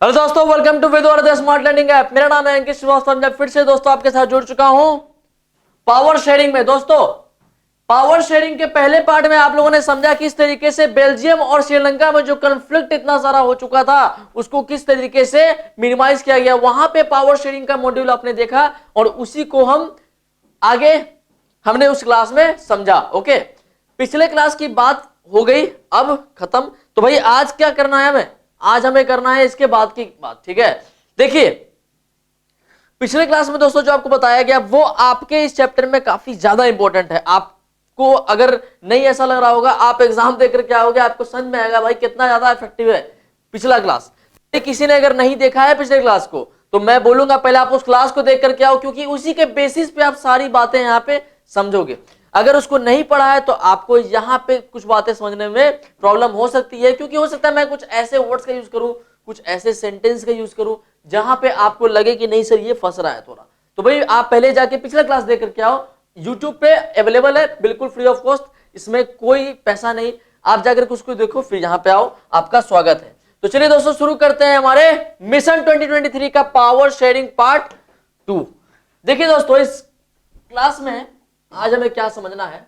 Hello दोस्तों, welcome to with smart learning app. मेरा नाम है अंकित श्रीवास्तव। मैं फिर से दोस्तों आपके साथ जुड़ चुका हूं पावर शेयरिंग में। दोस्तों, पावर शेयरिंग के पहले पार्ट में आप लोगों ने समझा किस तरीके से बेल्जियम और श्रीलंका में जो कॉन्फ्लिक्ट इतना सारा हो चुका था उसको किस तरीके से मिनिमाइज किया गया। वहां पे पावर शेयरिंग का मॉड्यूल आपने देखा और उसी को हम आगे हमने उस क्लास में समझा। ओके, पिछले क्लास की बात हो गई, अब खत्म। तो भाई आज क्या करना है हमें? आज हमें करना है इसके बाद की बात। ठीक है, देखिए पिछले क्लास में दोस्तों जो आपको बताया गया वो आपके इस चैप्टर में काफी ज्यादा इंपॉर्टेंट है। आपको अगर नहीं ऐसा लग रहा होगा, आप एग्जाम देकर के आओगे, आपको समझ में आएगा भाई कितना ज्यादा इफेक्टिव है पिछला क्लास। किसी ने अगर नहीं देखा है पिछले क्लास को तो मैं बोलूंगा पहले आप उस क्लास को देख करके आओ, क्योंकि उसी के बेसिस पे आप सारी बातें यहां पे समझोगे। अगर उसको नहीं पढ़ा है तो आपको यहां पे कुछ बातें समझने में प्रॉब्लम हो सकती है, क्योंकि हो सकता है मैं कुछ ऐसे वर्ड्स का यूज करूं, कुछ ऐसे सेंटेंस का यूज करूं जहां पे आपको लगे कि नहीं सर ये फंस रहा है थोड़ा। तो भाई आप पहले जाके पिछला क्लास देख करके आओ, यूट्यूब पे अवेलेबल है, बिल्कुल फ्री ऑफ कॉस्ट, इसमें कोई पैसा नहीं। आप जाकर के उसको देखो, फिर यहां पे आओ, आपका स्वागत है। तो चलिए दोस्तों शुरू करते हैं हमारे मिशन 2023 का पावर शेयरिंग पार्ट 2। देखिए दोस्तों, इस क्लास में आज हमें क्या समझना है,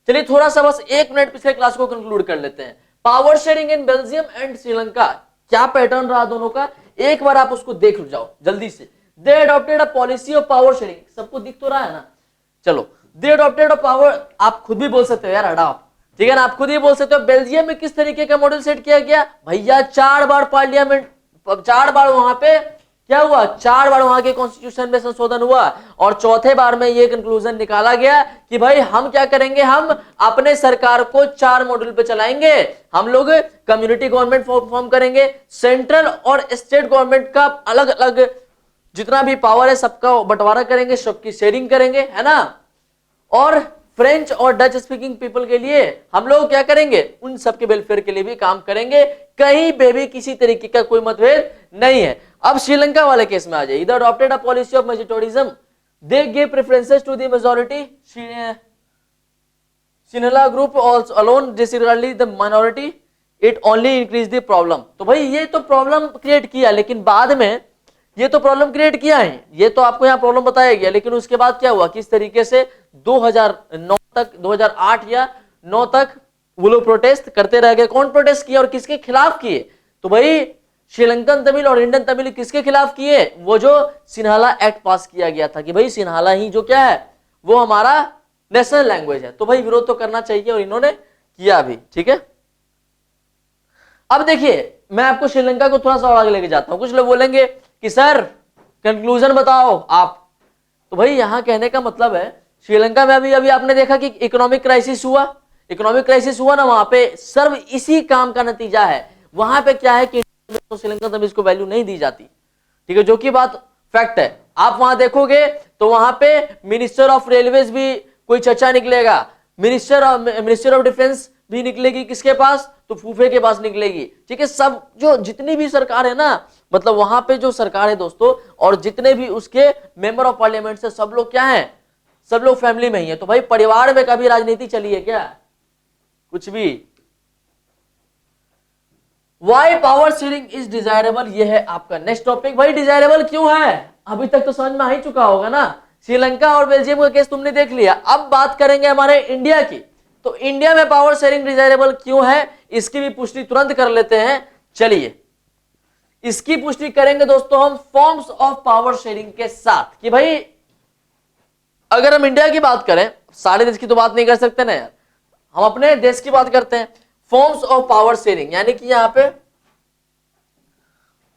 चलिए थोड़ा सा बस 1 मिनट पिछले क्लास को कंक्लूड कर लेते हैं। Power sharing in Belgium and Sri Lanka, क्या पैटर्न रहा दोनों का, एक बार आप उसको देख जाओ जल्दी से। They adopted a policy of power sharing, सबको दिख तो रहा है ना? चलो, दे अडॉप्टेड अ पावर, आप खुद भी बोल सकते हो यार अडॉप्ट, ठीक है ना, आप खुद ही बोल सकते हो। बेल्जियम में किस तरीके का मॉडल सेट किया गया भैया? 4 बार पार्लियामेंट, 4 बार वहां पे क्या हुआ, 4 बार वहां के कॉन्स्टिट्यूशन में संशोधन हुआ और चौथे बार में यह कंक्लूजन निकाला गया कि भाई हम क्या करेंगे, हम अपने सरकार को 4 मॉड्यूल पे चलाएंगे। हम लोग कम्युनिटी गवर्नमेंट फॉर्म करेंगे, सेंट्रल और स्टेट गवर्नमेंट का अलग अलग जितना भी पावर है सबका बंटवारा करेंगे, सबकी शेयरिंग करेंगे, है ना। और फ्रेंच और डच स्पीकिंग पीपल के लिए हम लोग क्या करेंगे, उन सबके वेलफेयर के लिए भी काम करेंगे। कहीं पे भी किसी तरीके का कोई मतभेद नहीं है। अब श्रीलंका वाले केस में आ जाए, इधर adopted a policy of majoritism, they give preferences to the majority, Sinhala group also alone disregardly the minority, it only increase the problem. तो भाई ये तो प्रॉब्लम क्रिएट किया, लेकिन बाद में ये तो प्रॉब्लम क्रिएट किया है, ये तो आपको यहाँ प्रॉब्लम बताया गया, लेकिन उसके बाद क्या हुआ, किस तरीके से 2009 तक, 2008 या 9 तक वो लोग प्रोटेस्ट करते रह गए। कौन प्रोटेस्ट किया और किसके खिलाफ किए? तो भाई श्रीलंकन तमिल और इंडियन तमिल किसके खिलाफ किए? वो जो सिन्हाला एक्ट पास किया गया था कि भाई सिन्हाला ही जो क्या है वो हमारा नेशनल लैंग्वेज है, तो भाई विरोध तो करना चाहिए और इन्होंने किया भी। ठीक है, अब देखिए मैं आपको श्रीलंका को थोड़ा सा और आगे लेके जाता हूं। कुछ लोग बोलेंगे कि सर कंक्लूजन बताओ आप, तो भाई यहां कहने का मतलब है श्रीलंका में अभी अभी आपने देखा कि इकोनॉमिक क्राइसिस हुआ, इकोनॉमिक क्राइसिस हुआ ना, वहां पे सर्व इसी काम का नतीजा है। वहां पे क्या है कि श्रीलंका तब इसको वैल्यू नहीं दी जाती, ठीक है, जो कि बात फैक्ट है। आप वहां देखोगे तो वहां पे मिनिस्टर ऑफ रेलवेज भी कोई चर्चा निकलेगा, मिनिस्टर ऑफ डिफेंस भी निकलेगी, किसके पास? तो फूफे के पास निकलेगी। ठीक है, सब जो जितनी भी सरकार है ना, मतलब वहां पे जो सरकार है दोस्तों और जितने भी उसके मेंबर ऑफ पार्लियामेंट से सब लोग क्या है, सब लोग फैमिली में ही है। तो भाई परिवार में कभी राजनीति चली है क्या? कुछ भी। Why power sharing is desirable, ये है आपका नेक्स्ट टॉपिक। भाई डिजायरेबल क्यों है, अभी तक तो समझ में आ ही चुका होगा ना। श्रीलंका और बेल्जियम का केस तुमने देख लिया, अब बात करेंगे हमारे इंडिया की। तो इंडिया में पावर शेयरिंग डिजायरेबल क्यों है, इसकी भी पुष्टि तुरंत कर लेते हैं। चलिए इसकी पुष्टि करेंगे दोस्तों हम फॉर्म्स ऑफ पावर शेयरिंग के साथ कि भाई अगर हम इंडिया की बात करें, सारे देश की तो बात नहीं कर सकते ना यार, हम अपने देश की बात करते हैं। फॉर्म्स ऑफ पावर शेयरिंग यानी कि यहां पे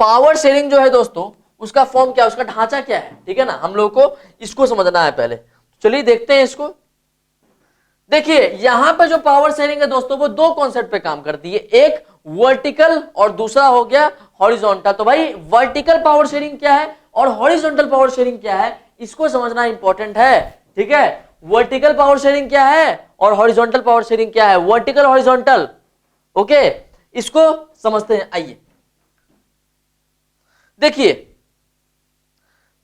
पावर शेयरिंग जो है दोस्तों उसका फॉर्म क्या है, उसका ढांचा क्या है, ठीक है ना, हम लोग को इसको समझना है पहले। चलिए देखते हैं इसको। देखिए यहां पे जो पावर शेयरिंग है दोस्तों वो 2 कॉन्सेप्ट पे काम करती है, एक वर्टिकल और दूसरा हो गया हॉरिजॉन्टल। तो भाई वर्टिकल पावर शेयरिंग क्या है और हॉरिजॉन्टल पावर शेयरिंग क्या है, इसको समझना इंपॉर्टेंट है। ठीक है, वर्टिकल पावर शेयरिंग क्या है और हॉरिजॉन्टल पावर शेयरिंग क्या है, वर्टिकल हॉरिजॉन्टल। ओके, इसको समझते हैं। आइए देखिए,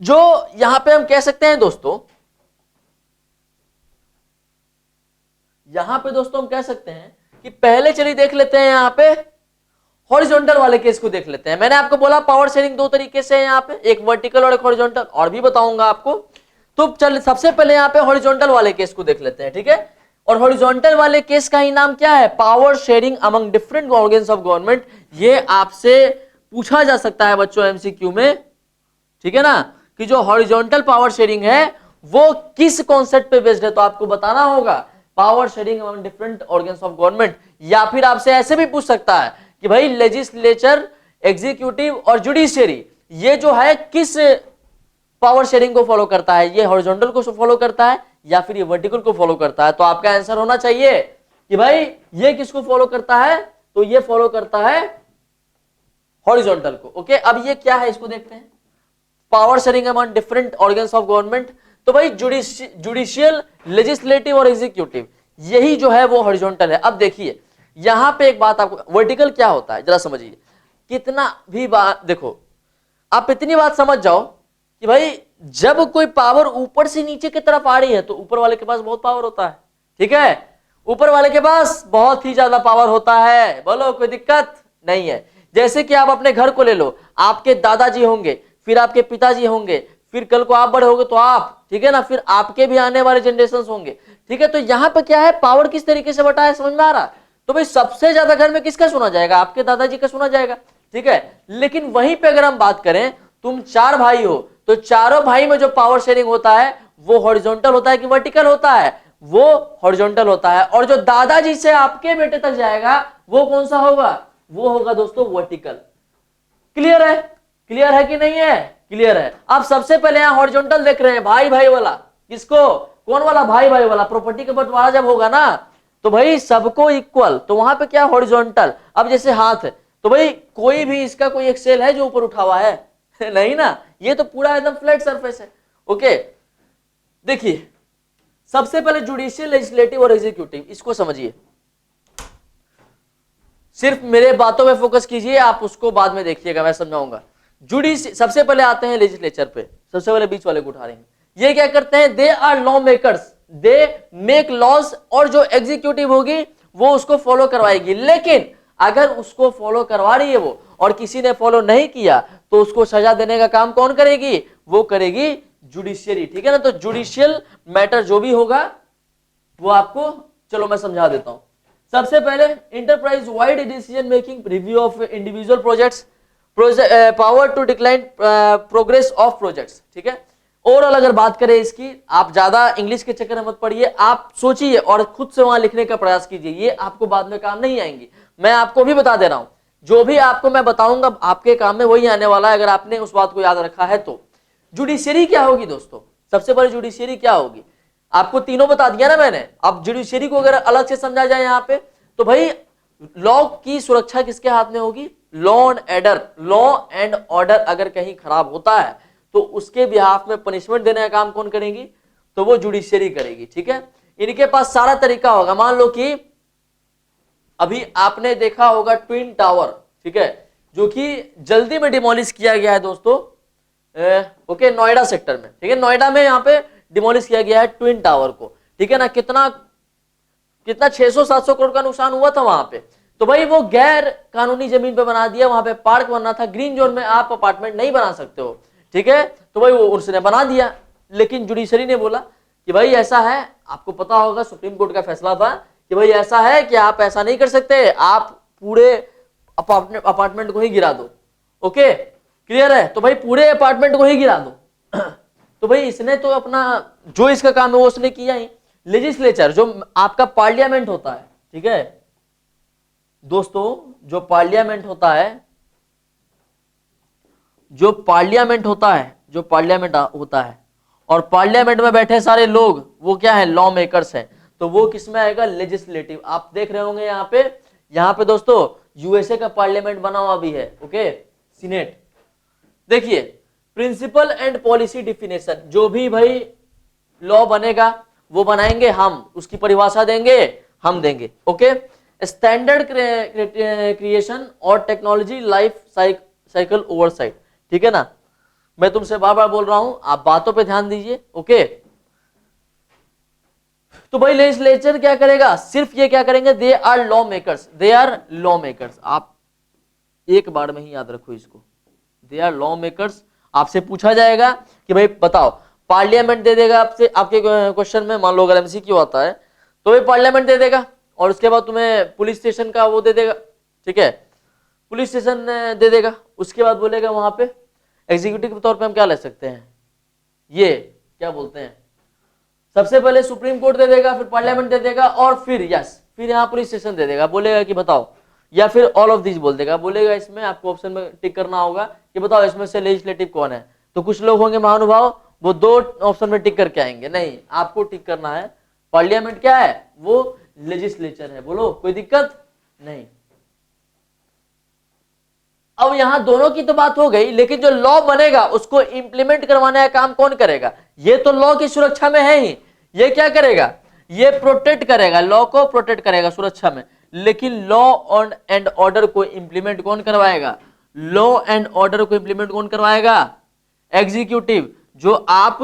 जो यहां पे हम कह सकते हैं दोस्तों, यहां पे दोस्तों हम कह सकते हैं कि पहले चलिए देख लेते हैं यहां पे हॉरिजॉन्टल वाले केस को देख लेते हैं। मैंने आपको बोला पावर शेयरिंग दो तरीके से है यहाँ पे, एक वर्टिकल और एक हॉरिजॉन्टल, और भी बताऊंगा आपको। तो चल सबसे पहले यहाँ पे हॉरिजॉन्टल वाले केस को देख लेते हैं, ठीक है। और हॉरिजॉन्टल वाले केस का ही नाम क्या है, power sharing among different organs of government. ये आपसे पूछा जा सकता है बच्चों एमसीक्यू में, ठीक है ना, कि जो हॉरिजॉन्टल पावर शेयरिंग है वो किस कॉन्सेप्ट पे बेस्ड है। तो आपको बताना होगा power sharing among different organs of government. या फिर आपसे ऐसे भी पूछ सकता है कि भाई लेजिस्लेचर, एग्जीक्यूटिव और जुडिशियरी ये जो है किस पावर शेयरिंग को फॉलो करता है, ये हॉरिजॉन्टल को फॉलो करता है या फिर ये वर्टिकल को फॉलो करता है। तो आपका आंसर होना चाहिए कि भाई ये किसको फॉलो करता है, तो ये फॉलो करता है हॉरिजॉन्टल को। ओके, अब ये क्या है इसको देखते हैं, power sharing among different organs of government. तो भाई जुडिशियल, लेजिस्लेटिव और एग्जीक्यूटिव यही जो है वो हॉरिजॉन्टल है। अब देखिए यहां पे एक बात आपको, वर्टिकल क्या होता है जरा समझिए, कितना भी बात देखो, आप इतनी बात समझ जाओ कि भाई जब कोई पावर ऊपर से नीचे की तरफ आ रही है तो ऊपर वाले के पास बहुत पावर होता है, ठीक है, ऊपर वाले के पास बहुत ही ज्यादा पावर होता है। बोलो कोई दिक्कत नहीं है। जैसे कि आप अपने घर को ले लो, आपके दादाजी होंगे, फिर आपके पिताजी होंगे, फिर कल को आप बड़े होंगे तो आप, ठीक है ना, फिर आपके भी आने वाले जनरेशन होंगे, ठीक है। तो यहां पे क्या है, पावर किस तरीके से बटा है, समझ में आ रहा। तो भाई सबसे ज्यादा घर में किसका सुना जाएगा, आपके दादाजी का सुना जाएगा, ठीक है। लेकिन वहीं पे अगर हम बात करें, तुम 4 भाई हो तो चारों भाई में जो पावर शेयरिंग होता है वो हॉरिजॉन्टल होता है कि वर्टिकल होता है, वो हॉरिजॉन्टल होता है। और जो दादाजी से आपके बेटे तक जाएगा वो कौन सा होगा, वो होगा दोस्तों वर्टिकल। क्लियर है, क्लियर है कि नहीं है, क्लियर है। अब सबसे पहले यहां हॉरिजॉन्टल देख रहे हैं, भाई भाई वाला, किसको, कौन वाला, भाई भाई वाला। प्रॉपर्टी का बंटवारा जब होगा ना तो भाई सबको इक्वल, तो वहां पे क्या हॉरिजॉन्टल। अब जैसे हाथ है तो भाई कोई भी इसका कोई एक सेल है जो ऊपर उठा हुआ है नहीं ना, ये तो पूरा एकदम फ्लैट सरफेस है। ओके, देखिए सबसे पहले जुडिशियल, लेजिस्लेटिव और एग्जीक्यूटिव, इसको समझिए, सिर्फ मेरे बातों में फोकस कीजिए, आप उसको बाद में देखिएगा, मैं समझाऊंगा। सबसे पहले आते हैं लेजिस्लेचर पे, सबसे पहले बीच वाले को उठा लेंगे। ये क्या करते हैं, they are law makers, they make laws, और जो एग्जीक्यूटिव होगी वो उसको फॉलो करवाएगी। लेकिन अगर उसको फॉलो करवा रही है वो और किसी ने फॉलो नहीं किया तो उसको सजा देने का काम कौन करेगी, वो करेगी जुडिशियरी, ठीक है ना। तो जुडिशियल मैटर जो भी होगा वो आपको, चलो मैं समझा देता हूं। सबसे पहले enterprise wide decision making, review of individual projects, power to decline progress of projects, ठीक है। ओवरऑल अगर बात करें इसकी, आप ज्यादा इंग्लिश के चक्कर में मत पड़िए, आप सोचिए और खुद से वहां लिखने का प्रयास कीजिए, ये आपको बाद में काम नहीं आएंगी। मैं आपको भी बता दे रहा हूं, जो भी आपको मैं बताऊंगा आपके काम में वही आने वाला है, अगर आपने उस बात को याद रखा है तो। जुडिशियरी क्या होगी दोस्तों, सबसे पहले जुडिशियरी क्या होगी, आपको तीनों बता दिया ना मैंने। अब जुडिशियरी को अगर अलग से समझा जाए यहाँ पे, तो भाई लॉ की सुरक्षा किसके हाथ में होगी, law and order, law and order अगर कहीं खराब होता है तो उसके बिहाफ में पनिशमेंट देने का काम कौन करेगी, तो वो जुडिशियरी करेगी, ठीक है। इनके पास सारा तरीका होगा। मान लो कि अभी आपने देखा होगा ट्विन टावर, ठीक है, जो कि जल्दी में डिमोलिश किया गया है दोस्तों, ओके, नोएडा सेक्टर में, ठीक है, नोएडा में यहाँ पे डिमोलिश किया गया है ट्विन टावर को, ठीक है ना। कितना 600-700 करोड़ का नुकसान हुआ था वहां पे। तो भाई वो गैर कानूनी जमीन पे बना दिया, वहां पे पार्क बनना था, ग्रीन जोन में आप अपार्टमेंट नहीं बना सकते हो, ठीक है। तो भाई वो उसने बना दिया, लेकिन जुडिशरी ने बोला कि भाई ऐसा है, आपको पता होगा सुप्रीम कोर्ट का फैसला था कि भाई ऐसा है कि आप ऐसा नहीं कर सकते, आप पूरे अपार्टमेंट को ही गिरा दो। ओके, क्लियर है, तो भाई पूरे अपार्टमेंट को ही गिरा दो तो भाई इसने तो अपना जो इसका काम है वो उसने किया ही। लेजिस्लेचर जो आपका पार्लियामेंट होता है, ठीक है दोस्तों, जो पार्लियामेंट होता है, जो पार्लियामेंट होता है और पार्लियामेंट में बैठे सारे लोग वो क्या है, लॉ मेकर्स हैं, तो वो किसमें आएगा, लेजिस्लेटिव। आप देख रहे होंगे यहाँ पे दोस्तों यूएसए का पार्लियामेंट बना हुआ भी है, ओके, सीनेट। देखिए प्रिंसिपल एंड पॉलिसी डिफिनेशन, जो भी भाई लॉ बनेगा वो बनाएंगे हम, उसकी परिभाषा देंगे हम देंगे, ओके। स्टैंडर्ड क्रिएशन और टेक्नोलॉजी लाइफ साइकिल ओवरसाइट, ठीक है ना। मैं तुमसे बार बार बोल रहा हूं, आप बातों पे ध्यान दीजिए, ओके। तो भाई लेजिस्लेचर क्या करेगा, सिर्फ ये क्या करेंगे, they are law makers, they are law makers. आप एक बार में ही याद रखो इसको, दे आर लॉ मेकर्स। आपसे पूछा जाएगा कि भाई बताओ, पार्लियामेंट दे देगा आपसे, आपके क्वेश्चन में मान लो अगर एमसीक्यू आता है तो ये पार्लियामेंट दे देगा, और उसके बाद तुम्हें पुलिस स्टेशन का वो दे देगा, ठीक है, पुलिस स्टेशन दे देगा। उसके बाद बोलेगा वहां पे एग्जीक्यूटिव के तौर पे हम क्या ले सकते हैं, ये क्या बोलते हैं, सबसे पहले सुप्रीम कोर्ट दे देगा, फिर पार्लियामेंट दे देगा, और फिर फिर यहाँ पुलिस स्टेशन दे देगा। बोलेगा कि बताओ, या फिर ऑल ऑफ दिस बोल देगा। बोलेगा इसमें आपको ऑप्शन में टिक करना होगा कि बताओ इसमें से लेजिस्लेटिव कौन है। तो कुछ लोग होंगे महानुभाव, वो दो ऑप्शन में टिक करके आएंगे, नहीं आपको टिक करना है पार्लियामेंट क्या है, वो लेजिस्लेचर है। बोलो कोई दिक्कत नहीं। अब यहां दोनों की तो बात हो गई, लेकिन जो लॉ बनेगा उसको इंप्लीमेंट करवाने का काम कौन करेगा? ये तो लॉ की सुरक्षा में है ही, ये क्या करेगा, ये प्रोटेक्ट करेगा, लॉ को प्रोटेक्ट करेगा सुरक्षा में। लेकिन लॉ एंड ऑर्डर को इंप्लीमेंट कौन करवाएगा? लॉ एंड ऑर्डर को इंप्लीमेंट कौन करवाएगा? एग्जीक्यूटिव। जो आप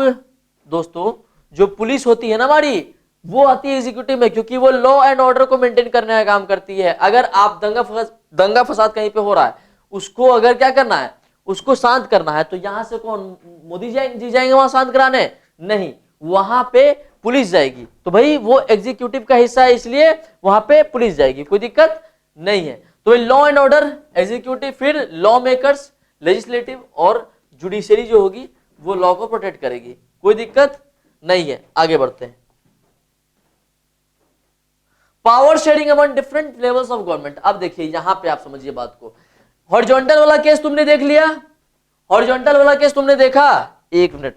दोस्तों, जो पुलिस होती है ना हमारी, वो आती है एग्जीक्यूटिव में, क्योंकि वो लॉ एंड ऑर्डर को मेंटेन करने का काम करती है। अगर आप दंगा फसाद कहीं पे हो रहा है, उसको अगर क्या करना है, उसको शांत करना है, तो यहां से कौन, मोदी जी जाएंगे वहां शांत कराने? नहीं, वहां पे पुलिस जाएगी। तो भाई वो एग्जीक्यूटिव का हिस्सा है, इसलिए वहां पे पुलिस जाएगी, कोई दिक्कत नहीं है। तो लॉ एंड ऑर्डर, एग्जीक्यूटिव, फिर लॉ मेकर्स, लेजिस्लेटिव, और जुडिशरी जो होगी वो लॉ को प्रोटेक्ट करेगी, कोई दिक्कत नहीं है। आगे बढ़ते हैं। Power sharing among different levels of government. अब देखिए यहां पे आप समझिए बात को। हॉरिजॉन्टल वाला केस तुमने देख लिया, हॉरिजॉन्टल वाला केस तुमने देखा, एक मिनट,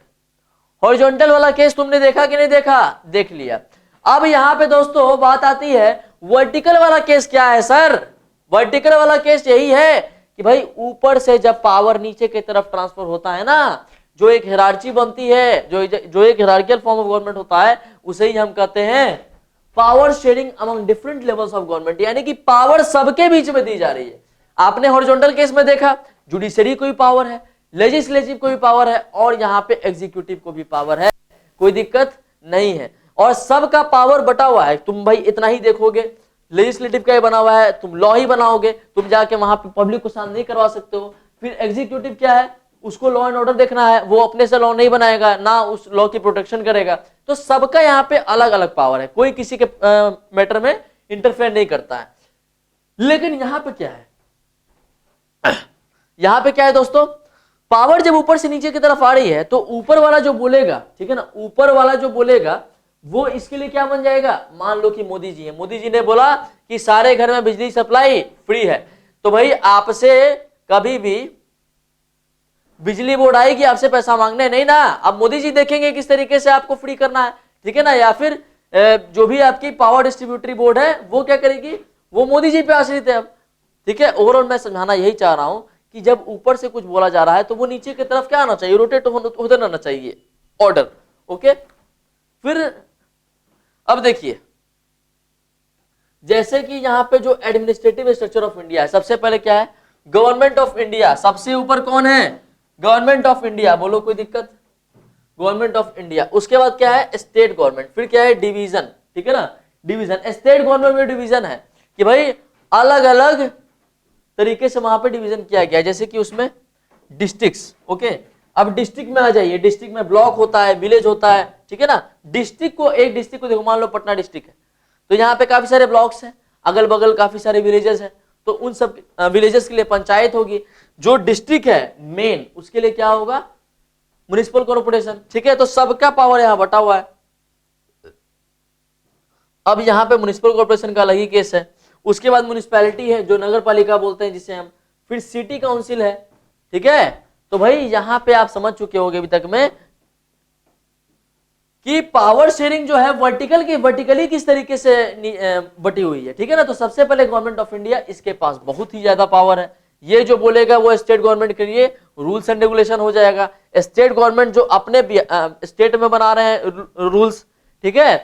हॉरिजॉन्टल वाला केस तुमने देखा कि नहीं देखा? देख लिया। अब यहां पे दोस्तों बात आती है वर्टिकल वाला केस क्या है सर? वर्टिकल वाला केस यही है कि भाई ऊपर से जब पावर नीचे की तरफ ट्रांसफर होता है ना, जो एक हिरार्ची बनती है, जो एक हिरार्कियल फॉर्म ऑफ गवर्नमेंट होता है, उसे ही हम कहते हैं power sharing among different levels of government. यानी कि पावर सबके बीच में दी जा रही है। आपने हॉरिजॉन्टल केस में देखा, जुडिशरी को भी पावर है, लेजिस्लेटिव को भी पावर है, और यहां पे एग्जीक्यूटिव को भी पावर है, कोई दिक्कत नहीं है। और सबका पावर बटा हुआ है। तुम भाई इतना ही देखोगे, लेजिस्लेटिव का ही बना हुआ है, तुम लॉ ही बनाओगे, तुम जाके वहां पे पब्लिक को शांत नहीं करवा सकते हो। फिर एग्जीक्यूटिव क्या है, उसको लॉ एंड ऑर्डर देखना है, वो अपने से लॉ नहीं बनाएगा, ना उस लॉ की प्रोटेक्शन करेगा। तो सबका यहाँ पे अलग अलग पावर है, कोई किसी के मैटर में इंटरफेयर नहीं करता है। लेकिन यहां पे क्या है, यहां पे क्या है दोस्तों, पावर जब ऊपर से नीचे की तरफ आ रही है, तो ऊपर वाला जो बोलेगा, ठीक है ना, ऊपर वाला जो बोलेगा वो इसके लिए क्या बन जाएगा? मान लो कि मोदी जी है, मोदी जी ने बोला कि सारे घर में बिजली सप्लाई फ्री है, तो भाई आपसे कभी भी बिजली बोर्ड आएगी आपसे पैसा मांगने, नहीं ना। अब मोदी जी देखेंगे किस तरीके से आपको फ्री करना है, ठीक है ना। या फिर जो भी आपकी पावर डिस्ट्रीब्यूटरी बोर्ड है वो क्या करेगी, वो मोदी जी पे आश्रित है अब, ठीक है। ओवरऑल मैं समझाना यही चाह रहा हूं कि जब ऊपर से कुछ बोला जा रहा है तो वो नीचे की तरफ क्या आना चाहिए, रोटेट होते रहना चाहिए, ऑर्डर, ओके। फिर अब देखिए, जैसे कि यहां पे जो एडमिनिस्ट्रेटिव स्ट्रक्चर ऑफ इंडिया है, सबसे पहले क्या है, गवर्नमेंट ऑफ इंडिया। सबसे ऊपर कौन है? Government of India. बोलो कोई दिक्कत? Government of India. उसके बाद क्या है? State government. फिर क्या है? डिवीजन, ठीक है ना, डिवीजन। स्टेट गवर्नमेंट में डिवीजन है कि भाई अलग अलग तरीके से वहां पे डिवीजन किया गया, जैसे कि उसमें डिस्ट्रिक्ट्स, ओके। अब डिस्ट्रिक्ट में आ जाइए, डिस्ट्रिक्ट में ब्लॉक होता है, विलेज होता है, ठीक है ना। डिस्ट्रिक्ट को, एक डिस्ट्रिक्ट को देखो, मान लो पटना डिस्ट्रिक्ट है, तो यहाँ पे काफी सारे ब्लॉक्स हैं, अगल बगल काफी सारे विलेजेस हैं, तो उन सब विलेजेस के लिए पंचायत होगी। जो डिस्ट्रिक्ट है मेन, उसके लिए क्या होगा? म्युनिसिपल कॉर्पोरेशन, ठीक है। तो सबका पावर यहाँ बटा हुआ है। अब यहाँ पे म्युनिसिपल कॉर्पोरेशन का अलग ही केस है। उसके बाद म्युनिसिपैलिटी है, जो नगर पालिका बोलते हैं जिसे हम, फिर सिटी काउंसिल है, ठीक है। तो भाई यहां पे आप समझ चुके होंगे अभी तक में कि पावर शेयरिंग जो है वर्टिकली किस तरीके से बटी हुई है, ठीक है ना। तो सबसे पहले गवर्नमेंट ऑफ इंडिया, इसके पास बहुत ही ज्यादा पावर है। ये जो बोलेगा वो स्टेट गवर्नमेंट के लिए रूल्स एंड रेगुलेशन हो जाएगा। स्टेट गवर्नमेंट जो अपने स्टेट में बना रहे हैं रूल्स, ठीक है।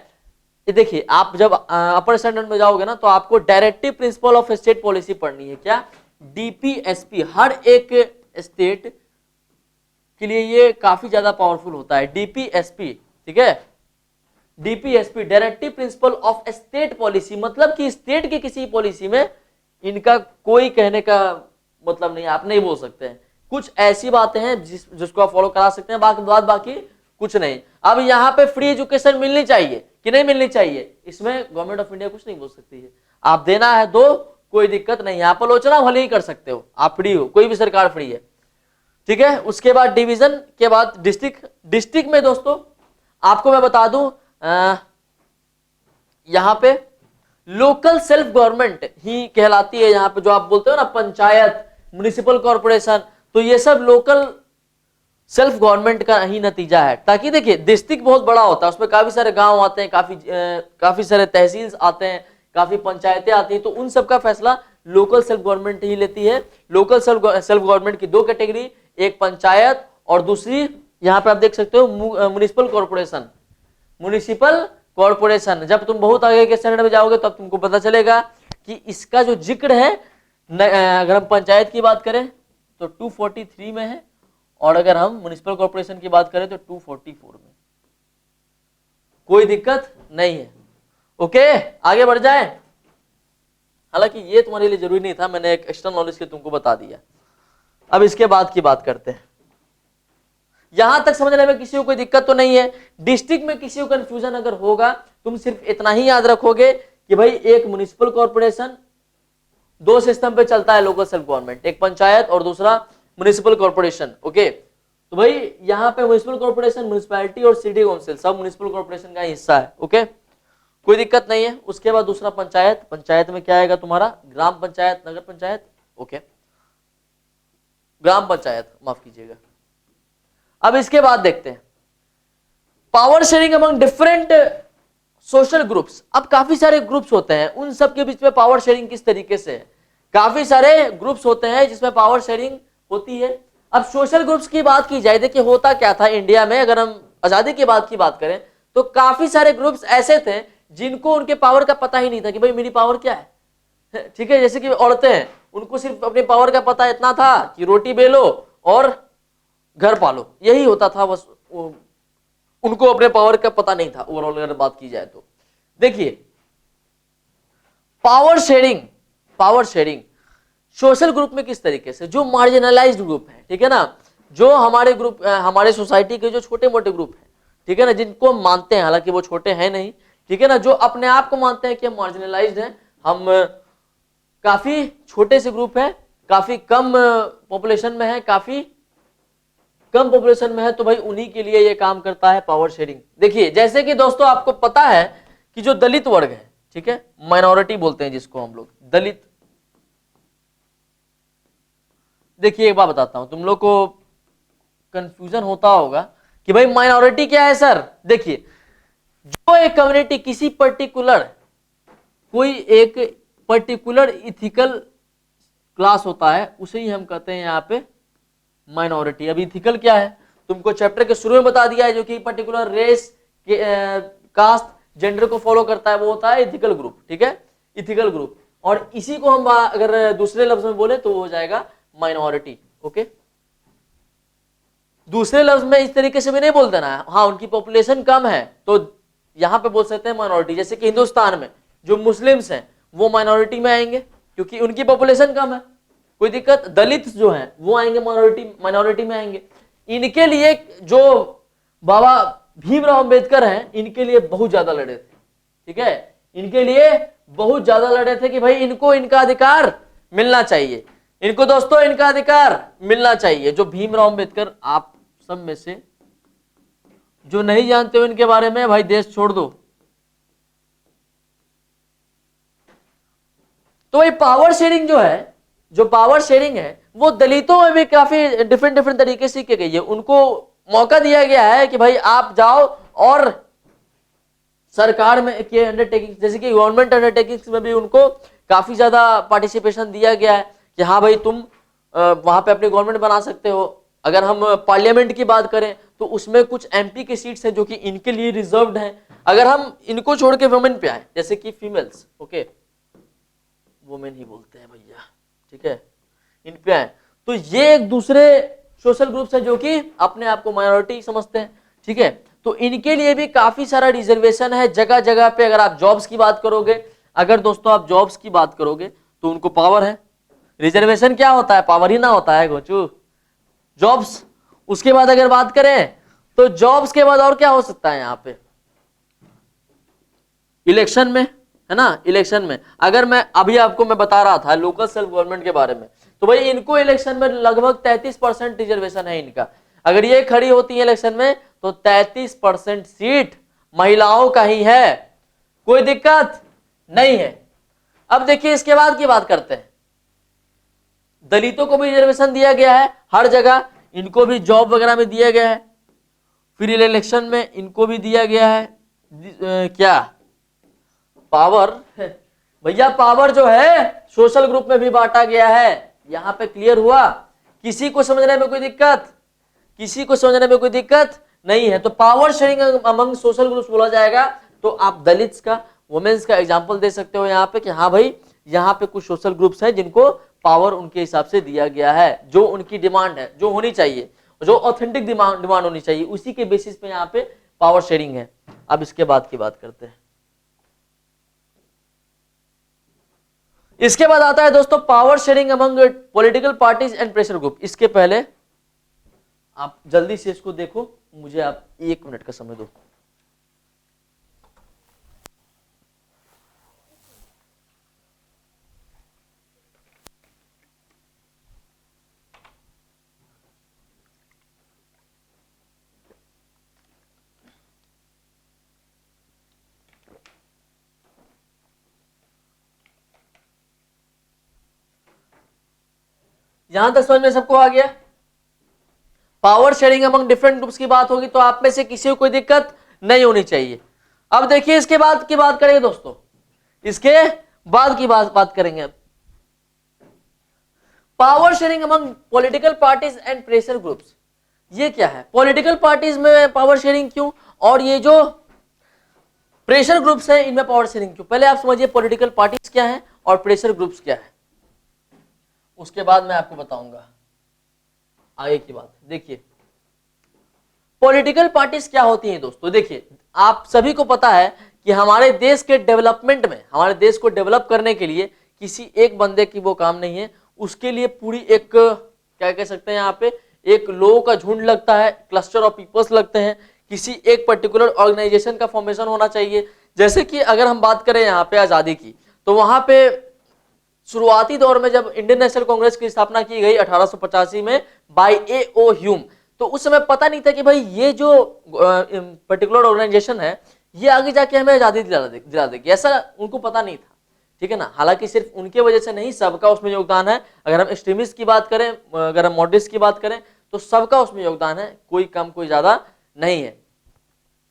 ये देखिए, आप जब अपर स्टैंडर्ड में जाओगे ना, तो आपको directive principle of state policy पढ़नी है। क्या? डीपीएसपी। हर एक स्टेट के लिए ये काफी ज्यादा पावरफुल होता है, डीपीएसपी, ठीक है। DPSP, directive principle of state policy, मतलब कि स्टेट की किसी पॉलिसी में इनका कोई कहने का मतलब नहीं, आप नहीं बोल सकते हैं। कुछ ऐसी बातें हैं जिसको आप फॉलो करा सकते हैं, बाकी कुछ नहीं। अब यहाँ पे फ्री एजुकेशन मिलनी चाहिए कि नहीं मिलनी चाहिए, इसमें गवर्नमेंट ऑफ इंडिया कुछ नहीं बोल सकती है। आप देना है दो, कोई दिक्कत नहीं है, आप आलोचना भले ही कर सकते हो, आप फ्री हो, कोई भी सरकार फ्री है, ठीक है। उसके बाद डिवीजन के बाद डिस्ट्रिक्ट में दोस्तों आपको मैं बता दूं, यहां पे लोकल सेल्फ गवर्नमेंट ही कहलाती है। यहां पे जो आप बोलते हो ना पंचायत, म्युनिसिपल कॉर्पोरेशन, तो ये सब लोकल सेल्फ गवर्नमेंट का ही नतीजा है। ताकि देखिए डिस्ट्रिक्ट बहुत बड़ा होता है, उसमें काफी सारे गांव आते हैं, काफी सारे तहसील आते हैं, काफी पंचायतें आती हैं, तो उन सब का फैसला लोकल सेल्फ गवर्नमेंट ही लेती है। लोकल सेल्फ गवर्नमेंट की दो कैटेगरी, एक पंचायत और दूसरी यहां पे आप देख सकते हो म्युनिसिपल कॉर्पोरेशन। म्युनिसिपल कॉर्पोरेशन, जब तुम बहुत आगे के स्टैंडर्ड में जाओगे तब तुमको पता चलेगा कि इसका जो जिक्र है, अगर हम पंचायत की बात करें तो 243 में है, और अगर हम म्युनिसिपल कॉर्पोरेशन की बात करें तो 244 में। कोई दिक्कत नहीं है, ओके। आगे बढ़ जाए, हालांकि ये तुम्हारे लिए जरूरी नहीं था, मैंने एक एक्स्ट्रा नॉलेज के तुमको बता दिया। अब इसके बाद की बात करते हैं। यहां तक समझने में किसी को कोई दिक्कत तो नहीं है। डिस्ट्रिक्ट में किसी को कंफ्यूजन अगर होगा, तुम सिर्फ इतना ही याद रखोगे कि भाई एक म्युनिसिपल कॉर्पोरेशन, दो सिस्टम पे चलता है लोकल सेल्फ गवर्नमेंट, एक पंचायत और दूसरा म्युनिसिपल कॉर्पोरेशन, ओके। तो भाई यहाँ पे म्युनिसिपल कॉर्पोरेशन, म्युनिसिपैलिटी और सिटी काउंसिल सब म्युनिसिपल कॉर्पोरेशन का हिस्सा है, ओके, कोई दिक्कत नहीं है। उसके बाद दूसरा पंचायत, पंचायत में क्या आएगा तुम्हारा, ग्राम पंचायत, नगर पंचायत, ओके, ग्राम पंचायत, माफ कीजिएगा। अब इसके बाद देखते हैं power sharing among different social groups. अब काफी सारे ग्रुप्स होते हैं, उन सब के बीच में पावर शेयरिंग किस तरीके से है। काफी सारे ग्रुप्स होते हैं जिसमें पावर शेयरिंग होती है। अब सोशल ग्रुप्स की बात की जाए, देखिए होता क्या था इंडिया में, अगर हम आजादी के बाद की बात करें तो काफी सारे ग्रुप्स ऐसे थे जिनको उनके पावर का पता ही नहीं था कि भाई मेरी पावर क्या है, ठीक है। जैसे कि औरतें हैं, उनको सिर्फ अपनी पावर का पता इतना था कि रोटी बेलो और घर पालो, यही होता था बस, उनको अपने पावर का पता नहीं था ओवरऑल अगर बात की जाए तो। देखिए पावर शेयरिंग सोशल ग्रुप में किस तरीके से, जो मार्जिनलाइज्ड ग्रुप है, ठीक है ना, जो हमारे ग्रुप, हमारे सोसाइटी के जो छोटे मोटे ग्रुप है, ठीक है ना, जिनको मानते हैं, हालांकि वो छोटे हैं नहीं, ठीक है ना, जो अपने आप को मानते हैं कि हम मार्जिनलाइज्ड हैं, हम काफी छोटे से ग्रुप है, काफी कम पॉपुलेशन में है, काफी कम पॉपुलेशन में है, तो भाई उन्हीं के लिए ये काम करता है पावर शेयरिंग। देखिए जैसे कि दोस्तों आपको पता है कि जो दलित वर्ग है, ठीक है, माइनॉरिटी बोलते हैं जिसको हम लोग, दलित। देखिए एक बात बताता हूं, तुम लोग को कंफ्यूजन होता होगा कि भाई माइनॉरिटी क्या है सर। देखिए जो एक कम्युनिटी किसी पर्टिकुलर, कोई एक पर्टिकुलर इथिकल क्लास होता है, उसे ही हम कहते हैं यहाँ पे माइनॉरिटी। अब इथिकल क्या है तुमको चैप्टर के शुरू में बता दिया है, जो कि पर्टिकुलर रेस के कास्ट जेंडर को फॉलो करता है, वो होता है इथिकल ग्रुप, ठीक है, इथिकल ग्रुप। और इसी को हम अगर दूसरे लफ्ज में बोले तो वो हो जाएगा माइनॉरिटी, ओके। दूसरे लफ्ज में इस तरीके से भी नहीं बोल देना है, हाँ उनकी पॉपुलेशन कम है तो यहां पे बोल सकते हैं माइनॉरिटी। जैसे कि हिंदुस्तान में जो मुस्लिम्स हैं वो माइनॉरिटी में आएंगे क्योंकि उनकी पॉपुलेशन कम है, कोई दिक्कत। दलित जो हैं वो आएंगे माइनॉरिटी में आएंगे। इनके लिए जो बाबा भीमराव अंबेडकर हैं, इनके लिए बहुत ज्यादा लड़े थे, ठीक है, इनके लिए बहुत ज्यादा लड़े थे कि भाई इनको इनका अधिकार मिलना चाहिए, इनको दोस्तों इनका अधिकार मिलना चाहिए। जो भीमराव अंबेडकर, आप सब में से जो नहीं जानते हो इनके बारे में, भाई देश छोड़ दो। तो भाई पावर शेयरिंग जो है, जो पावर शेयरिंग है वो दलितों में भी काफी डिफरेंट तरीके से की गई है। उनको मौका दिया गया है कि भाई आप जाओ और सरकार में के अंडरटेकिंग, जैसे कि गवर्नमेंट अंडरटेकिंग्स में भी उनको काफी ज्यादा पार्टिसिपेशन दिया गया है कि हाँ भाई तुम वहां पे अपनी गवर्नमेंट बना सकते हो। अगर हम पार्लियामेंट की बात करें तो उसमें कुछ एमपी के सीट्स हैं जो कि इनके लिए रिजर्व्ड हैं। अगर हम इनको छोड़ के वुमेन पे आए, जैसे कि फीमेल्स, ओके, वुमेन ही बोलते हैं भैया, ठीक है, इन पे आए तो ये एक दूसरे सोशल ग्रुप्स हैं जो कि अपने आप को माइनॉरिटी समझते हैं, ठीक है। तो इनके लिए भी काफी सारा रिजर्वेशन है जगह जगह पे। अगर आप जॉब्स की बात करोगे, अगर दोस्तों आप जॉब्स की बात करोगे तो उनको पावर है, रिजर्वेशन क्या होता है? पावर ही ना होता है गोचू। जॉब्स, उसके बाद अगर बात करें तो जॉब्स के बाद और क्या हो सकता है यहां पे? इलेक्शन में, है ना, इलेक्शन में अगर मैं अभी आपको मैं बता रहा था लोकल सेल्फ गवर्नमेंट के बारे में, तो भाई इनको इलेक्शन में लगभग 33% रिजर्वेशन है इनका। अगर ये खड़ी होती है इलेक्शन में तो 33% सीट महिलाओं का ही है, कोई दिक्कत नहीं है। अब देखिए इसके बाद की बात करते हैं, दलितों को भी रिजर्वेशन दिया गया है हर जगह, इनको भी जॉब वगैरह में दिया गया है। फिर इलेक्शन में इनको भी दिया गया है क्या? पावर। भैया पावर जो है सोशल ग्रुप में भी बांटा गया है, यहां पे क्लियर हुआ? किसी को समझने में कोई दिक्कत? किसी को समझने में कोई दिक्कत नहीं है। तो power sharing among social groups बोला जाएगा तो आप दलित्स का, वुमेन्स का एग्जांपल दे सकते हो यहाँ पे कि हाँ भाई यहाँ पे कुछ सोशल ग्रुप्स हैं जिनको पावर उनके हिसाब से दिया गया है, जो उनकी डिमांड है, जो होनी चाहिए, जो ऑथेंटिक डिमांड होनी चाहिए, उसी के बेसिस पे यहाँ पे पावर शेयरिंग है। अब इसके बाद की बात करते हैं। इसके बाद आता है दोस्तों power sharing among political parties and pressure group. इसके पहले आप जल्दी से इसको देखो, मुझे आप 1 मिनट का समय दो। यहां तक समझ में सबको आ गया? Power sharing among different groups की बात होगी तो आप में से किसी को कोई दिक्कत नहीं होनी चाहिए। अब देखिए इसके बाद की बात करेंगे दोस्तों, इसके बाद की बात करेंगे। Power sharing among political parties and pressure groups, ये क्या है? पॉलिटिकल पार्टीज में पावर शेयरिंग क्यों, और ये जो प्रेशर ग्रुप्स है इनमें पावर शेयरिंग क्यों? पहले आप समझिए पॉलिटिकल पार्टीज क्या है और प्रेशर ग्रुप्स क्या है, उसके बाद मैं आपको बताऊंगा आगे की बात। देखिए पॉलिटिकल पार्टीज क्या होती हैं दोस्तों? देखिए आप सभी को पता है कि हमारे देश के डेवलपमेंट में, हमारे देश को डेवलप करने के लिए किसी एक बंदे की वो काम नहीं है, उसके लिए पूरी एक क्या कह सकते हैं यहाँ पे एक लोगों का झुंड लगता है, क्लस्टर ऑफ पीपल्स लगते हैं, किसी एक पर्टिकुलर ऑर्गेनाइजेशन का फॉर्मेशन होना चाहिए। जैसे कि अगर हम बात करें यहाँ पे आजादी की, तो वहां पे शुरुआती दौर में जब इंडियन नेशनल कांग्रेस की स्थापना की गई 1885 में बाय A.O. ह्यूम, तो उस समय पता नहीं था कि भाई ये जो पर्टिकुलर ऑर्गेनाइजेशन है ये आगे जाके हमें आजादी दिला देगी, ऐसा उनको पता नहीं था, ठीक है ना। हालांकि सिर्फ उनके वजह से नहीं, सबका उसमें योगदान है। अगर हम एक्सट्रीमिस्ट की बात करें, अगर हम मॉडरेट्स की बात करें, तो सबका उसमें योगदान है, कोई कम कोई ज्यादा नहीं है।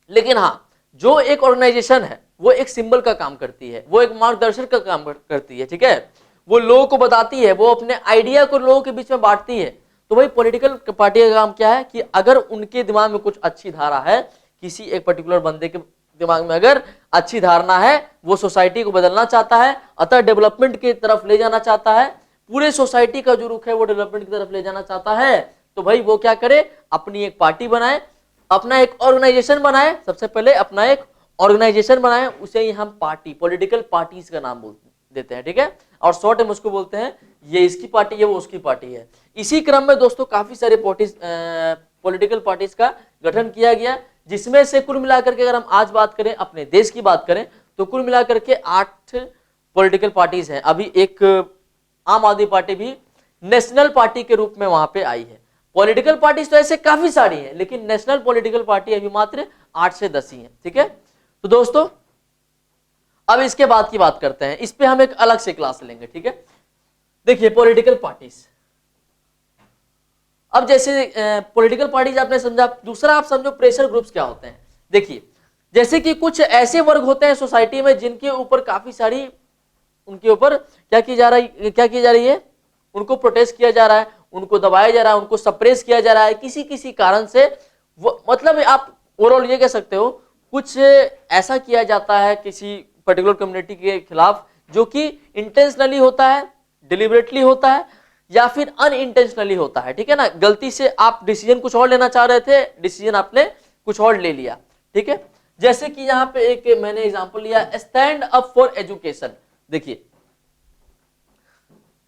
लेकिन हाँ, जो एक ऑर्गेनाइजेशन है वो एक सिंबल का काम करती है, वो एक मार्गदर्शक का काम करती है, ठीक है, वो लोगों को बताती है, वो अपने आइडिया को लोगों के बीच में बांटती है। तो भाई पॉलिटिकल पार्टी का काम क्या है कि अगर उनके दिमाग में कुछ अच्छी धारा है, किसी एक पर्टिकुलर बंदे के दिमाग में अगर अच्छी धारणा है, वो सोसाइटी को बदलना चाहता है, अतः डेवलपमेंट की तरफ ले जाना चाहता है, पूरे सोसाइटी का जो रुख है वो डेवलपमेंट की तरफ ले जाना चाहता है, तो भाई वो क्या करे, अपनी एक पार्टी बनाए, अपना एक ऑर्गेनाइजेशन बनाए। सबसे पहले अपना एक ऑर्गेनाइजेशन बनाए, उसे ही हम पार्टी, पॉलिटिकल पार्टीज का नाम देते हैं, ठीक है, और शॉर्ट में उसको बोलते हैं ये इसकी पार्टी है, वो उसकी पार्टी है। इसी क्रम में दोस्तों काफी सारे पॉलिटिकल पार्टीज का गठन किया गया, जिसमें से कुल मिलाकर के अगर हम आज बात करें, अपने देश की बात करें, तो कुल मिलाकर के 8 पॉलिटिकल पार्टीज हैं। अभी एक आम आदमी पार्टी भी नेशनल पार्टी के रूप में वहां पे आई है। पॉलिटिकल पार्टीज तो ऐसे काफी सारी हैं, लेकिन नेशनल पॉलिटिकल पार्टी अभी मात्र 8 से 10 ही है, ठीक है। तो दोस्तों अब इसके बाद की बात करते हैं, इस पे हम एक अलग से क्लास लेंगे, ठीक है। देखिए पॉलिटिकल पार्टीज, अब जैसे पॉलिटिकल पार्टीज आपने समझा, दूसरा आप समझो प्रेशर ग्रुप्स क्या होते हैं। देखिए जैसे कि कुछ ऐसे वर्ग होते हैं सोसाइटी में जिनके ऊपर काफी सारी, उनके ऊपर क्या की जा रही है, उनको प्रोटेस्ट किया जा रहा है, उनको दबाया जा रहा है, उनको सप्रेस किया जा रहा है किसी किसी कारण से, वो मतलब आप ओवरऑल ये कह सकते हो कुछ ऐसा किया जाता है किसी पर्टिकुलर कम्युनिटी के खिलाफ जो कि इंटेंशनली होता है, डिलिबरेटली होता है, या फिर अनइंटेंशनली होता है, ठीक है ना। गलती से आप डिसीजन कुछ और लेना चाह रहे थे, डिसीजन आपने कुछ और ले लिया, ठीक है। जैसे कि यहां पे एक मैंने एग्जांपल लिया, स्टैंड अप फॉर एजुकेशन। देखिए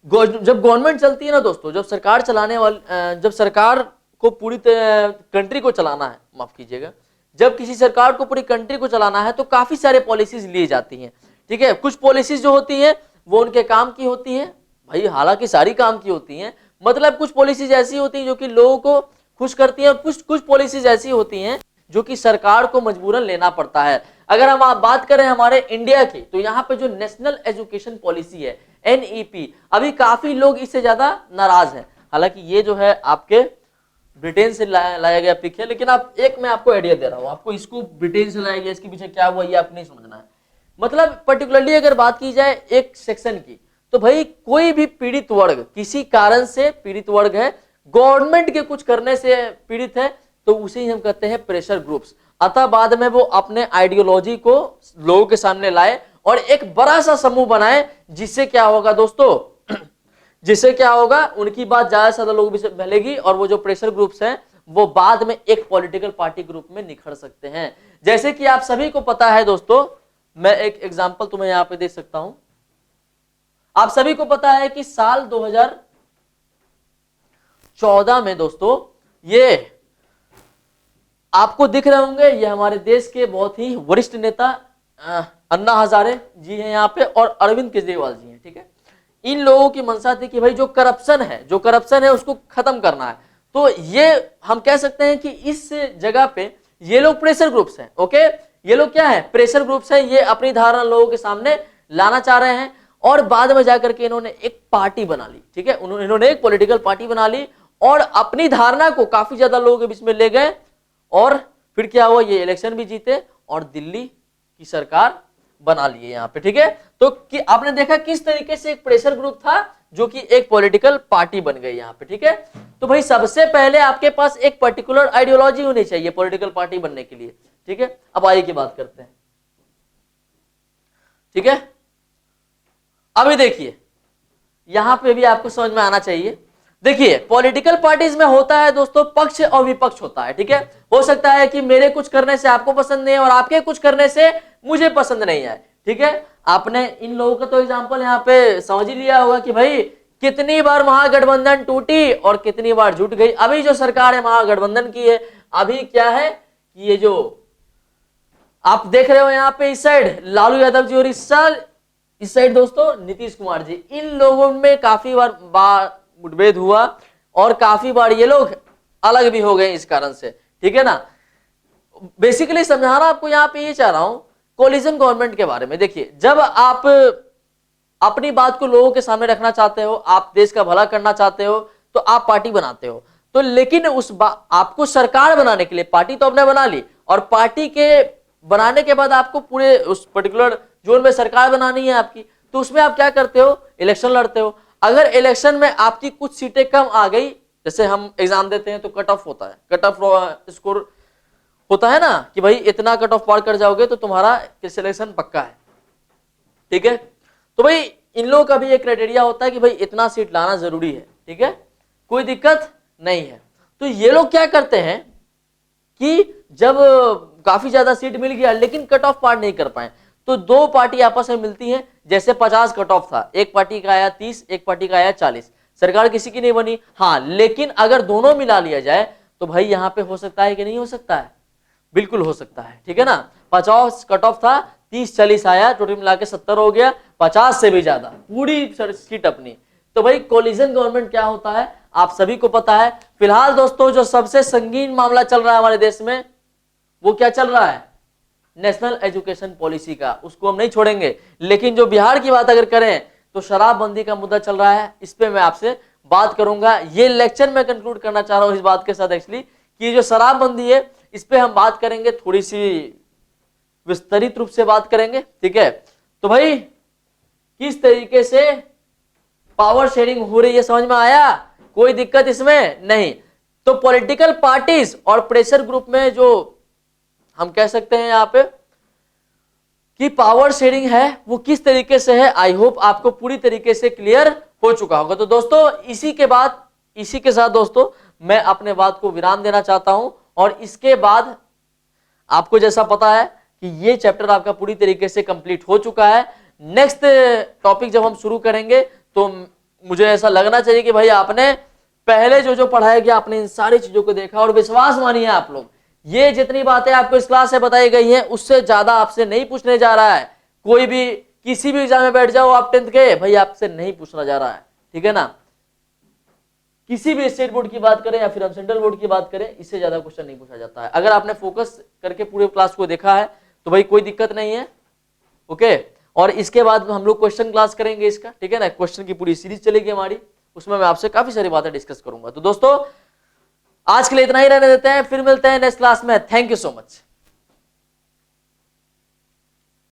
जब गवर्नमेंट चलती है ना दोस्तों, जब सरकार चलाने वाली, जब सरकार को पूरी कंट्री को चलाना है, माफ कीजिएगा, जब किसी सरकार को पूरी कंट्री को चलाना है तो काफी सारे पॉलिसीज ली जाती हैं, ठीक है। कुछ पॉलिसीज जो होती हैं वो उनके काम की होती है भाई, हालांकि सारी काम की होती हैं, मतलब कुछ पॉलिसीज ऐसी होती हैं जो कि लोगों को खुश करती हैं, और कुछ पॉलिसीज ऐसी होती हैं जो कि सरकार को मजबूरन लेना पड़ता है। अगर हम आप बात करें हमारे इंडिया की, तो यहाँ पे जो नेशनल एजुकेशन पॉलिसी है NEP, अभी काफी लोग इससे ज्यादा नाराज हैं। हालांकि ये जो है आपके ब्रिटेन से लाया गया पिक है, लेकिन आप एक मैं आपको आइडिया दे रहा हूं, आपको इसको ब्रिटेन से लाया गया, इसके पीछे क्या हुआ ये आपको नहीं समझना है। मतलब पर्टिकुलरली अगर बात की जाए एक सेक्शन की, तो भाई कोई भी पीड़ित वर्ग, किसी कारण से पीड़ित वर्ग है, गवर्नमेंट के कुछ करने से पीड़ित है, तो उसे ही हम कहते हैं प्रेशर ग्रुप्स। अतः बाद में वो अपने आइडियोलॉजी को लोगों के सामने लाए और एक बड़ा सा समूह बनाए, जिससे क्या होगा दोस्तों, जिससे क्या होगा, उनकी बात ज्यादा से ज्यादा लोगों से फैलेगी, और वो जो प्रेशर ग्रुप्स हैं वो बाद में एक पॉलिटिकल पार्टी ग्रुप में निखर सकते हैं। जैसे कि आप सभी को पता है दोस्तों, मैं एक एग्जांपल तुम्हें यहां पे दे सकता हूं। आप सभी को पता है कि साल 2014 में दोस्तों, ये आपको दिख रहे होंगे, ये हमारे देश के बहुत ही वरिष्ठ नेता अन्ना हजारे जी हैं यहाँ पे, और अरविंद केजरीवाल जी हैं, ठीक है। इन लोगों की मंशा थी कि भाई जो करप्शन है उसको खत्म करना है। तो ये हम कह सकते हैं कि इस जगह पे ये लोग प्रेशर ग्रुप्स हैं, ओके, ये लोग क्या है, प्रेशर ग्रुप्स हैं। ये अपनी धारणा लोगों के सामने लाना चाह रहे हैं, और बाद में जाकर के इन्होंने एक पार्टी बना ली, ठीक है, इन्होंने एक पॉलिटिकल पार्टी बना ली और अपनी धारणा को काफी ज्यादा लोगों के बीच में ले गए, और फिर क्या हुआ, ये इलेक्शन भी जीते और दिल्ली की सरकार बना लिए यहाँ पे, ठीक है। तो कि आपने देखा किस तरीके से एक प्रेशर ग्रुप था जो कि एक पॉलिटिकल पार्टी बन गई यहाँ पे, ठीक है। तो भाई सबसे पहले आपके पास एक पर्टिकुलर आइडियोलॉजी होनी चाहिए पॉलिटिकल पार्टी बनने के लिए, ठीक है। अब आइए की बात करते हैं, ठीक है। अभी देखिए यहां पे भी आपको समझ में आना चाहिए। देखिए पॉलिटिकल पार्टीज में होता है दोस्तों, पक्ष और विपक्ष होता है, ठीक है। हो सकता है कि मेरे कुछ करने से आपको पसंद नहीं है और आपके कुछ करने से मुझे पसंद नहीं है, ठीक है। आपने इन लोगों का तो एग्जांपल यहाँ पे समझ ही लिया होगा कि भाई कितनी बार महागठबंधन टूटी और कितनी बार जुट गई। अभी जो सरकार है महागठबंधन की है, अभी क्या है कि ये जो आप देख रहे हो यहाँ पे इस साइड लालू यादव जी और इस साइड दोस्तों नीतीश कुमार जी, इन लोगों में काफी बार मुठभेड़ हुआ और काफी बार ये लोग अलग भी हो गए इस कारण से, ठीक है ना। बेसिकली समझाना आपको यहाँ पे ये चाह रहा हूं कोलिजन गवर्नमेंट के बारे में। देखिए जब आप अपनी बात को लोगों के सामने रखना चाहते हो, आप देश का भला करना चाहते हो, तो आप पार्टी बनाते हो, तो लेकिन आपको सरकार बनाने के लिए पार्टी तो आपने बना ली, और पार्टी के बनाने के बाद आपको पूरे उस पर्टिकुलर जोन में सरकार बनानी है आपकी, तो उसमें आप क्या करते हो, इलेक्शन लड़ते हो। अगर इलेक्शन में आपकी कुछ सीटें कम आ गई, जैसे हम एग्जाम देते हैं तो कट ऑफ होता है, कट ऑफ स्कोर होता है ना कि भाई इतना कट ऑफ पार कर जाओगे तो तुम्हारा सिलेक्शन पक्का है, ठीक है। तो भाई इन लोगों का भी एक क्राइटेरिया होता है कि भाई इतना सीट लाना जरूरी है, ठीक है, कोई दिक्कत नहीं है। तो ये लोग क्या करते हैं कि जब काफी ज्यादा सीट मिल गया लेकिन कट ऑफ पार नहीं कर पाए, तो दो पार्टी आपस में मिलती है। जैसे 50 कट ऑफ था, एक पार्टी का आया 30, एक पार्टी का आया 40, सरकार किसी की नहीं बनी। हाँ लेकिन अगर दोनों मिला लिया जाए तो भाई यहां पे हो सकता है कि नहीं हो सकता है, बिल्कुल हो सकता है, ठीक है ना। 50 कट ऑफ था, 30-40 आया, टोटल मिला के 70 हो गया, 50 से भी ज्यादा पूरी सीट अपनी। तो भाई कोलिजन गवर्नमेंट क्या होता है आप सभी को पता है। फिलहाल दोस्तों जो सबसे संगीन मामला चल रहा है हमारे देश में, वो क्या चल रहा है, नेशनल एजुकेशन पॉलिसी का, उसको हम नहीं छोड़ेंगे। लेकिन जो बिहार की बात अगर करें तो शराबबंदी का मुद्दा चल रहा है, इस पे मैं आपसे बात करूंगा। ये लेक्चर मैं कंक्लूड करना चाह रहा हूं इस बात के साथ एक्चुअली कि जो शराबबंदी है इस पे हम बात करेंगे, थोड़ी सी विस्तारित रूप से बात करेंगे, ठीक है। तो भाई किस तरीके से पावर शेयरिंग हो रही है समझ में आया, कोई दिक्कत इसमें नहीं। तो पॉलिटिकल पार्टीज और प्रेशर ग्रुप में जो हम कह सकते हैं यहाँ पे कि पावर शेयरिंग है वो किस तरीके से है, आई होप आपको पूरी तरीके से क्लियर हो चुका होगा। तो दोस्तों इसी के साथ दोस्तों मैं अपने बात को विराम देना चाहता हूं, और इसके बाद आपको जैसा पता है कि ये चैप्टर आपका पूरी तरीके से कंप्लीट हो चुका है। नेक्स्ट टॉपिक जब हम शुरू करेंगे तो मुझे ऐसा लगना चाहिए कि भाई आपने पहले जो पढ़ाया गया आपने इन सारी चीजों को देखा, और विश्वास मानिए आप लोग, ये जितनी बातें आपको इस क्लास से बताई गई हैं उससे ज्यादा आपसे नहीं पूछने जा रहा है। कोई भी किसी भी एग्जाम में बैठ जाओ आप 10th के, भाई आपसे नहीं पूछना जा रहा है, ठीक है ना। किसी भी स्टेट बोर्ड की बात करें या फिर हम सेंट्रल बोर्ड की बात करें, इससे ज्यादा क्वेश्चन नहीं पूछा जाता है। अगर आपने फोकस करके पूरे क्लास को देखा है तो भाई कोई दिक्कत नहीं है, ओके। और इसके बाद हम लोग क्वेश्चन क्लास करेंगे इसका, ठीक है ना, क्वेश्चन की पूरी सीरीज चलेगी हमारी, उसमें मैं आपसे काफी सारी बातें डिस्कस करूंगा। तो दोस्तों आज के लिए इतना ही रहने देते हैं, फिर मिलते हैं नेक्स्ट क्लास में। Thank you so much.